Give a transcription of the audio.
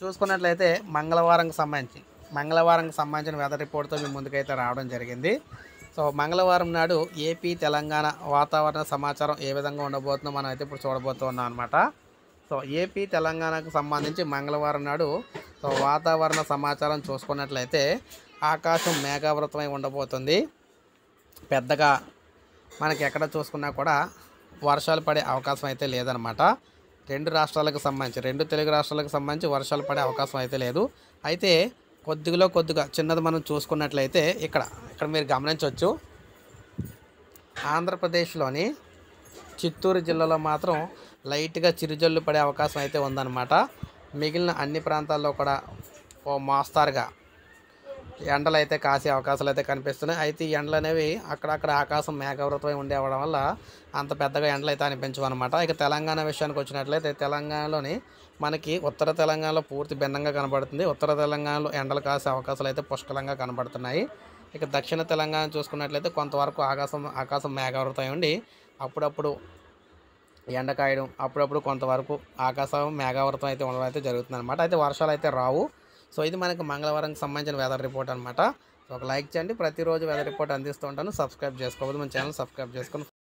చూసుకున్నట్లయితే మంగళవారంకి సంబంధించిన వెదర్ రిపోర్ట్తో మీ ముందుకైతే రావడం జరిగింది. సో మంగళవారం నాడు ఏపీ తెలంగాణ వాతావరణ సమాచారం ఏ విధంగా ఉండబోతుందో మనం అయితే ఇప్పుడు చూడబోతున్నాం అనమాట. సో ఏపీ తెలంగాణకు సంబంధించి మంగళవారం నాడు సో వాతావరణ సమాచారం చూసుకున్నట్లయితే ఆకాశం మేఘావృతమై ఉండబోతుంది. పెద్దగా మనకి ఎక్కడ చూసుకున్నా కూడా వర్షాలు పడే అవకాశం అయితే లేదనమాట. రెండు తెలుగు రాష్ట్రాలకు సంబంధించి వర్షాలు పడే అవకాశం అయితే లేదు. అయితే కొద్దిగా చిన్నది మనం చూసుకున్నట్లయితే ఇక్కడ మీరు గమనించవచ్చు. ఆంధ్రప్రదేశ్లోని చిత్తూరు జిల్లాలో మాత్రం లైట్గా చిరుజల్లు పడే అవకాశం అయితే ఉందన్నమాట. మిగిలిన అన్ని ప్రాంతాల్లో కూడా ఓ మోస్తారుగా ఎండలు అయితే కాసే అవకాశాలు అయితే కనిపిస్తున్నాయి. అయితే ఈ ఎండలు అనేవి అక్కడక్కడ ఆకాశం మేఘావృతమై ఉండేవడం వల్ల అంత పెద్దగా ఎండలు అయితే అనిపించవు అనమాట. ఇక తెలంగాణ విషయానికి వచ్చినట్లయితే తెలంగాణలోని మనకి ఉత్తర తెలంగాణలో పూర్తి భిన్నంగా కనబడుతుంది. ఉత్తర తెలంగాణలో ఎండలు కాసే అవకాశాలు అయితే పుష్కలంగా కనబడుతున్నాయి. ఇక దక్షిణ తెలంగాణ చూసుకున్నట్లయితే కొంతవరకు ఆకాశం మేఘావృతమై ఉండి అప్పుడప్పుడు ఎండ కాయడం, అప్పుడప్పుడు కొంతవరకు ఆకాశం మేఘావృతం అయితే ఉండడం అయితే జరుగుతుంది అనమాట. అయితే వర్షాలు అయితే రావు. సో ఇది మనకి మంగళవారంకి సంబంధించిన వెదర్ రిపోర్ట్ అనమాట. ఒక లైక్ చేయండి. ప్రతిరోజు వెదర్ రిపోర్ట్ అందిస్తూ ఉంటాను. సబ్స్క్రైబ్ చేసుకోవద్దు, మన ఛానల్ సబ్స్క్రైబ్ చేసుకొని